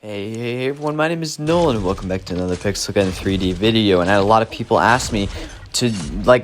Hey everyone, my name is Nolan and welcome back to another Pixelgun 3D video. And I had a lot of people ask me to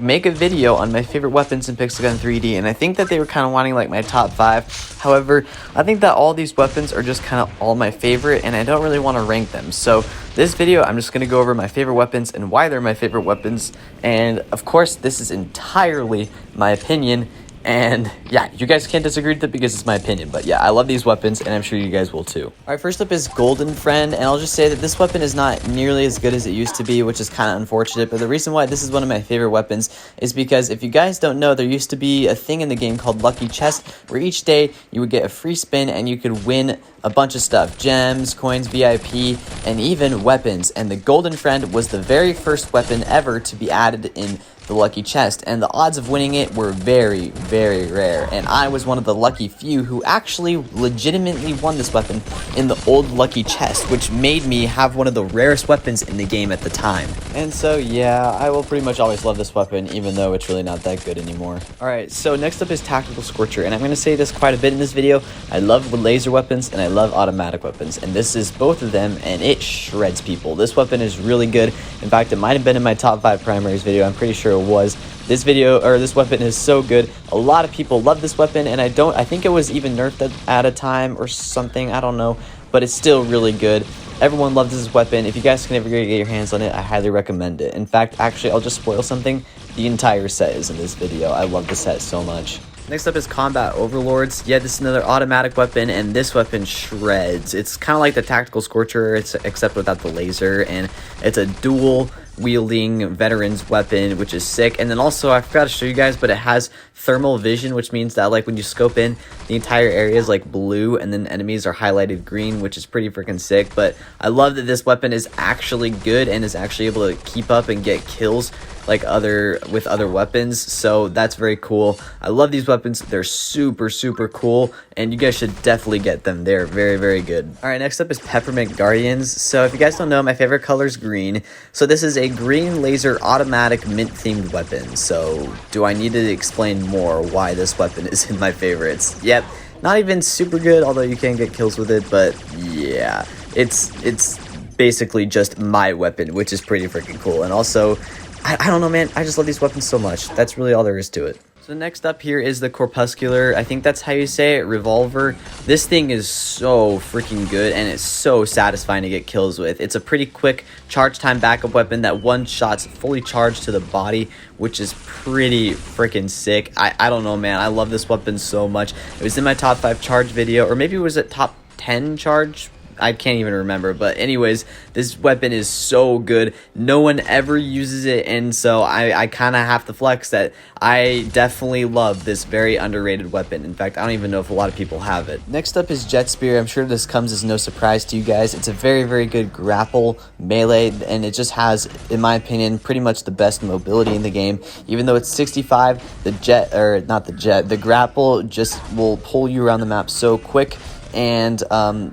make a video on my favorite weapons in Pixelgun 3D, and I think that they were kind of wanting my top 5. However, I think that all these weapons are just kind of all my favorite and I don't really want to rank them. So this video I'm just going to go over my favorite weapons and why they're my favorite weapons, and of course this is entirely my opinion. And yeah, you guys can't disagree with it because it's my opinion. But yeah, I love these weapons and I'm sure you guys will too. Alright, first up is Golden Friend, and I'll just say that this weapon is not nearly as good as it used to be, which is kind of unfortunate. But the reason why this is one of my favorite weapons is because if you guys don't know, there used to be a thing in the game called Lucky Chest, where each day you would get a free spin and you could win a bunch of stuff: gems, coins, VIP, and even weapons. And the Golden Friend was the very first weapon ever to be added in the Lucky Chest, and the odds of winning it were very, very rare, and I was one of the lucky few who actually legitimately won this weapon in the old Lucky Chest, which made me have one of the rarest weapons in the game at the time. And so yeah, I will pretty much always love this weapon, even though it's really not that good anymore. Alright, so next up is Tactical Scorcher, and I'm going to say this quite a bit in this video. I love laser weapons and I love automatic weapons, and this is both of them, and it shreds people. This weapon is really good. In fact, it might have been in my top 5 primaries video. I'm pretty sure it was. This weapon is so good. A lot of people love this weapon, and I think it was even nerfed at a time or something, I don't know, but it's still really good. Everyone loves this weapon. If you guys can ever get your hands on it, I highly recommend it. In fact, actually, I'll just spoil something. The entire set is in this video. I love the set so much. Next up is Combat Overlords. Yeah, this is another automatic weapon, and this weapon shreds. It's kind of like the Tactical Scorcher, except without the laser, and it's a dual wielding veteran's weapon, which is sick. And then also, I forgot to show you guys, but it has thermal vision, which means that when you scope in, the entire area is blue and then enemies are highlighted green, which is pretty freaking sick. But I love that this weapon is actually good and is actually able to keep up and get kills with other weapons, so that's very cool. I love these weapons. They're super cool, and you guys should definitely get them. They're very good. All right, next up is Peppermint Guardians. So if you guys don't know, my favorite color is green, so this is a green laser automatic mint themed weapon. So do I need to explain more why this weapon is in my favorites? Yep, not even super good, although you can get kills with it, but yeah, it's basically just my weapon, which is pretty freaking cool. And also, I don't know, man, I just love these weapons so much. That's really all there is to it. So next up here is the Corpuscular, I think that's how you say it, Revolver. This thing is so freaking good, and it's so satisfying to get kills with. It's a pretty quick charge time backup weapon that one shots fully charged to the body, which is pretty freaking sick. I don't know, man, I love this weapon so much. It was in my top 5 charge video, or maybe it was at top 10 charge. I can't even remember, but anyways, this weapon is so good. No one ever uses it, and so I kind of have to flex that I definitely love this very underrated weapon. In fact, I don't even know if a lot of people have it. Next up is Jetspear. I'm sure this comes as no surprise to you guys. It's a very good grapple melee, and it just has, in my opinion, pretty much the best mobility in the game. Even though it's 65, the grapple just will pull you around the map so quick. And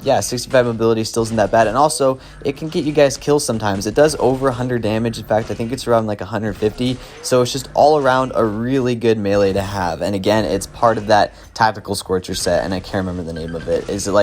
yeah, 65 mobility still isn't that bad, and also it can get you guys kills sometimes. It does over 100 damage. In fact, I think it's around 150, so it's just all around a really good melee to have. And again, it's part of that Tactical Scorcher set, and I can't remember the name of it. Is it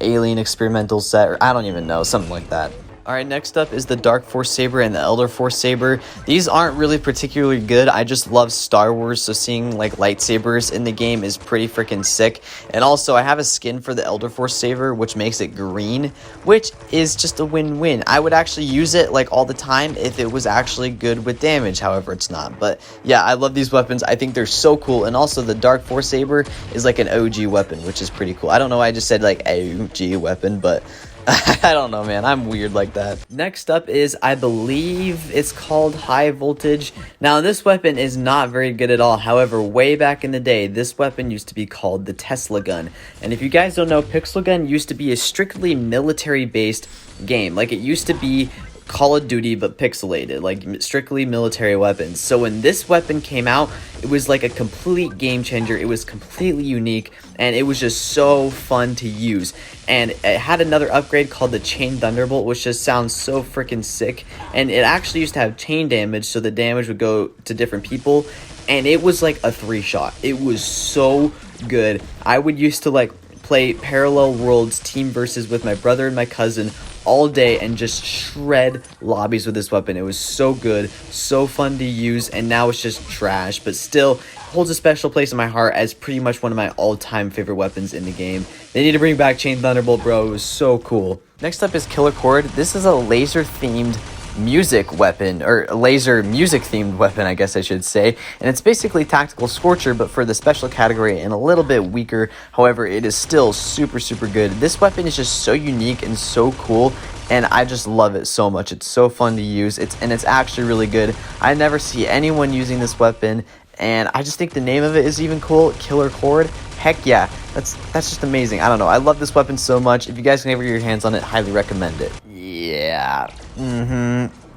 Alien Experimental set, or I don't even know, something like that. Alright, next up is the Dark Force Saber and the Elder Force Saber. These aren't really particularly good. I just love Star Wars, so seeing lightsabers in the game is pretty freaking sick. And also, I have a skin for the Elder Force Saber, which makes it green, which is just a win-win. I would actually use it all the time if it was actually good with damage. However, it's not. But yeah, I love these weapons. I think they're so cool. And also, the Dark Force Saber is an OG weapon, which is pretty cool. I don't know why I just said OG weapon, but I don't know, man. I'm weird like that. Next up is, I believe it's called High Voltage. Now, this weapon is not very good at all. However, way back in the day, this weapon used to be called the Tesla Gun. And if you guys don't know, Pixelgun used to be a strictly military-based game. It used to be Call of Duty but pixelated, strictly military weapons. So when this weapon came out, it was a complete game changer. It was completely unique, and it was just so fun to use. And it had another upgrade called the Chain Thunderbolt, which just sounds so freaking sick. And it actually used to have chain damage, so the damage would go to different people, and it was a 3-shot. It was so good. I would used to play parallel worlds team versus with my brother and my cousin all day and just shred lobbies with this weapon. It was so good, so fun to use, and now it's just trash, but still holds a special place in my heart as pretty much one of my all-time favorite weapons in the game. They need to bring back Chain Thunderbolt, bro. It was so cool. Next up is Killer Cord. This is a laser-themed music weapon, or laser music themed weapon, I guess I should say, and it's basically Tactical Scorcher but for the special category and a little bit weaker. However, it is still super good. This weapon is just so unique and so cool, and I just love it so much. It's so fun to use, it's actually really good. I never see anyone using this weapon, and I just think the name of it is even cool. Killer Cord, heck yeah, that's just amazing. I don't know, I love this weapon so much. If you guys can ever get your hands on it, highly recommend it. Yeah,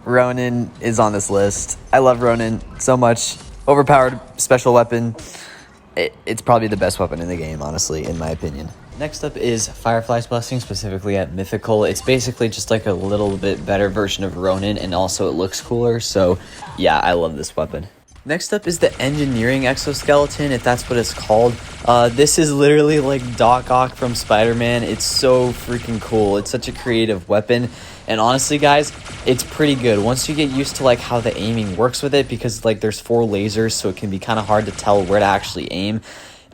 Ronin is on this list. I love Ronin so much. Overpowered special weapon. It's probably the best weapon in the game, honestly, in my opinion. Next up is Firefly's Blessing, specifically at Mythical. It's basically just like a little bit better version of Ronin, and also it looks cooler, so yeah, I love this weapon. Next up is the Engineering Exoskeleton, if that's what it's called. This is literally like Doc Ock from Spider-Man. It's so freaking cool. It's such a creative weapon. And honestly, guys, it's pretty good. Once you get used to like how the aiming works with it, because like there's 4 lasers, so it can be kind of hard to tell where to actually aim.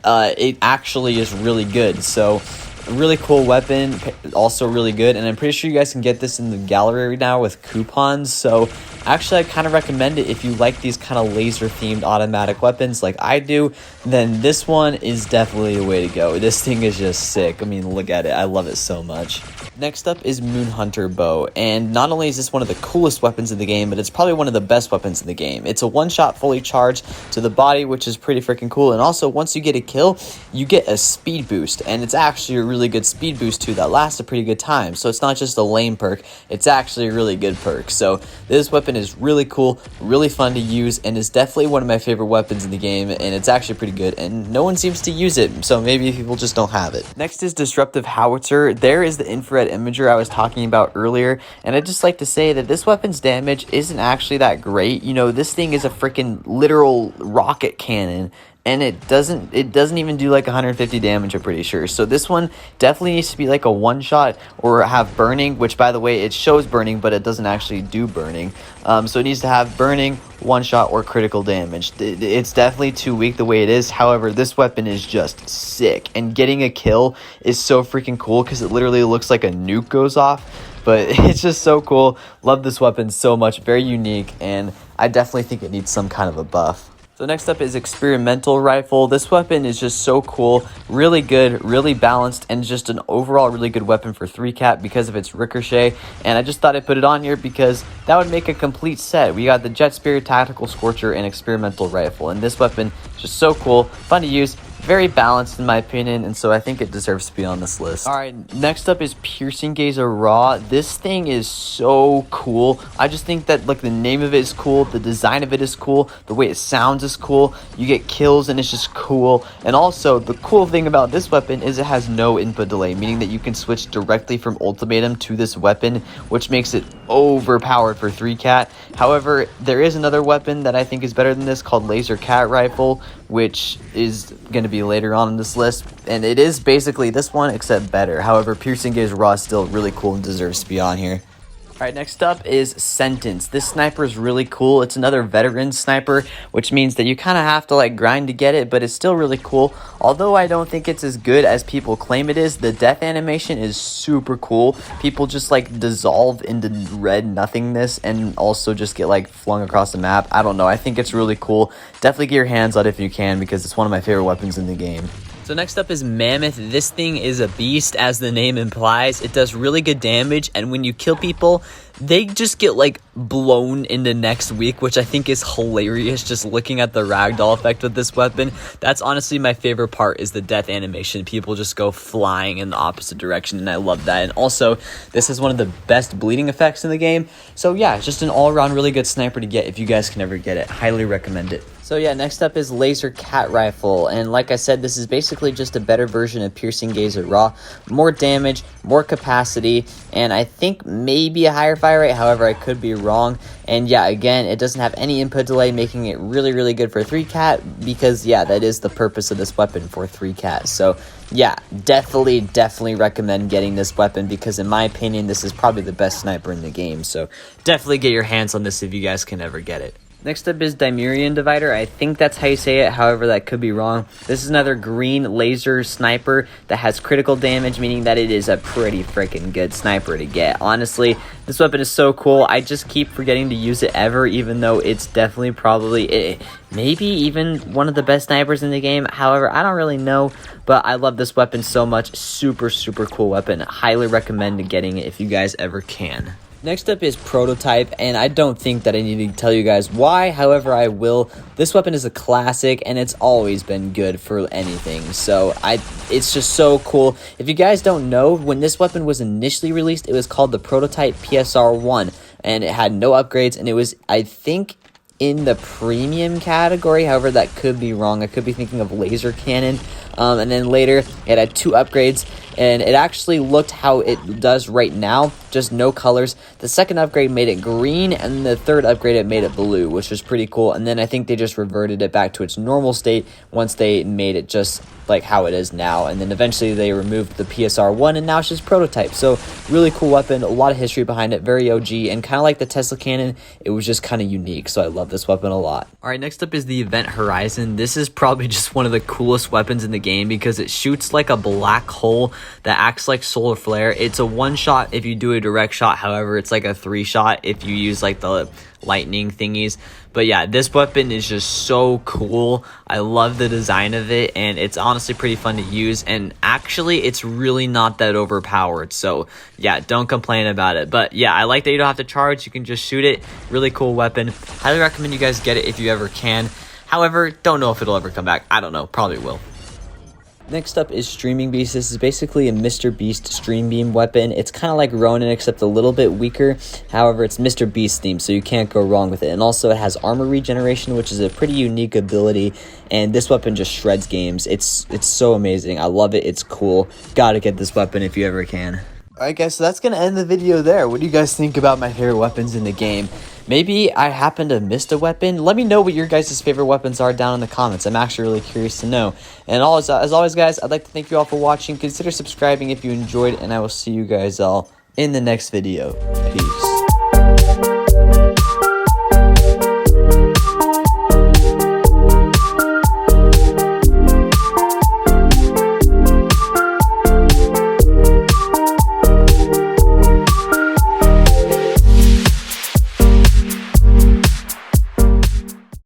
It actually is really good. So a really cool weapon, also really good, and I'm pretty sure you guys can get this in the gallery right now with coupons. So actually, I kind of recommend it if you like these kind of laser themed automatic weapons like I do. Then this one is definitely the way to go. This thing is just sick. I mean, look at it. I love it so much. Next up is Moonhunter Bow, and not only is this one of the coolest weapons in the game, but it's probably one of the best weapons in the game. It's a one-shot fully charged to the body, which is pretty freaking cool, and also once you get a kill, you get a speed boost, and it's actually a really good speed boost too that lasts a pretty good time. So it's not just a lame perk, it's actually a really good perk. So this weapon is really cool, really fun to use, and is definitely one of my favorite weapons in the game, and it's actually pretty good, and no one seems to use it, so maybe people just don't have it. Next is Disruptive Howitzer. There is the infrared imager I was talking about earlier, and I'd just like to say that this weapon's damage isn't actually that great. You know, this thing is a freaking literal rocket cannon, and it doesn't even do like 150 damage, I'm pretty sure. So this one definitely needs to be like a one shot or have burning, which by the way, it shows burning, but it doesn't actually do burning. So it needs to have burning, one shot, or critical damage. It's definitely too weak the way it is. However, this weapon is just sick, and getting a kill is so freaking cool because it literally looks like a nuke goes off. But it's just so cool. Love this weapon so much. Very unique, and I definitely think it needs some kind of a buff. So next up is Experimental Rifle. This weapon is just so cool, really good, really balanced, and just an overall really good weapon for 3-cap because of its ricochet. And I just thought I'd put it on here because that would make a complete set. We got the Jetspear, Tactical Scorcher, and Experimental Rifle. And this weapon is just so cool, fun to use, very balanced in my opinion, and so I think it deserves to be on this list. Alright, next up is Piercinggazer Raw. This thing is so cool. I just think that like the name of it is cool, the design of it is cool, the way it sounds is cool, you get kills and it's just cool. And also, the cool thing about this weapon is it has no input delay, meaning that you can switch directly from Ultimatum to this weapon, which makes it overpowered for 3-cat. However, there is another weapon that I think is better than this called Laser Cat Rifle, which is going to be later on in this list, and it is basically this one except better. However, Piercinggazer Raw is still really cool and deserves to be on here. Alright, next up is Sentence. This sniper is really cool. It's another veteran sniper, which means that you kind of have to like grind to get it, but it's still really cool. Although I don't think it's as good as people claim it is, the death animation is super cool. People just like dissolve into red nothingness and also just get like flung across the map. I don't know, I think it's really cool. Definitely get your hands on it if you can, because it's one of my favorite weapons in the game. So next up is Mammoth. This thing is a beast, as the name implies. It does really good damage, and when you kill people, they just get like blown into next week, which I think is hilarious. Just looking at the ragdoll effect with this weapon, that's honestly my favorite part, is the death animation. People just go flying in the opposite direction, and I love that. And also, this is one of the best bleeding effects in the game. So yeah, just an all-around really good sniper to get if you guys can ever get it. Highly recommend it. So yeah, next up is Laser Cat Rifle, and like I said, this is basically just a better version of Piercinggazer Raw. More damage, more capacity, and I think maybe a higher fire rate, however I could be wrong. And yeah, again, it doesn't have any input delay, making it really, really good for 3-cat, because yeah, that is the purpose of this weapon, for 3-cat. So yeah, definitely recommend getting this weapon, because in my opinion, this is probably the best sniper in the game. So definitely get your hands on this if you guys can ever get it. Next up is Dymerion Divider. I think that's how you say it, however that could be wrong. This is another green laser sniper that has critical damage, meaning that it is a pretty freaking good sniper to get. Honestly, this weapon is so cool. I just keep forgetting to use it ever, even though it's definitely probably, maybe even one of the best snipers in the game. However, I don't really know, but I love this weapon so much. Super cool weapon. Highly recommend getting it if you guys ever can. Next up is Prototype, and I don't think that I need to tell you guys why, however I will. This weapon is a classic, and it's always been good for anything, so it's just so cool. If you guys don't know, when this weapon was initially released, it was called the Prototype PSR-1, and it had no upgrades, and it was, I think, in the premium category. However, that could be wrong. I could be thinking of Laser Cannon. And then later, it had 2 upgrades, and it actually looked how it does right now, just no colors. The second upgrade made it green, and the third upgrade, it made it blue, which was pretty cool. And then I think they just reverted it back to its normal state once they made it just like how it is now. And then eventually they removed the PSR-1, and now it's just Prototype. So really cool weapon, a lot of history behind it, very OG, and kind of like the Tesla Cannon, it was just kind of unique. So I love this weapon a lot. All right, next up is the Event Horizon. This is probably just one of the coolest weapons in the game, because it shoots like a black hole that acts like solar flare. It's a 1-shot if you do a direct shot, however it's like a 3-shot if you use like the lightning thingies. But yeah, this weapon is just so cool. I love the design of it, and it's honestly pretty fun to use, and actually it's really not that overpowered, so yeah, don't complain about it. But yeah, I like that you don't have to charge, you can just shoot it. Really cool weapon. Highly recommend you guys get it if you ever can. However, don't know if it'll ever come back. I don't know, probably will. Next up is Streaming Beast. This is basically a Mr. Beast stream beam weapon. It's kind of like Ronin, except a little bit weaker. However, it's Mr. Beast themed, so you can't go wrong with it. And also, it has armor regeneration, which is a pretty unique ability. And this weapon just shreds games. It's so amazing. I love it. It's cool. Gotta get this weapon if you ever can. Alright guys, so that's going to end the video there. What do you guys think about my favorite weapons in the game? Maybe I happen to have missed a weapon. Let me know what your guys' favorite weapons are down in the comments. I'm actually really curious to know. And as always, guys, I'd like to thank you all for watching. Consider subscribing if you enjoyed, and I will see you guys all in the next video. Peace.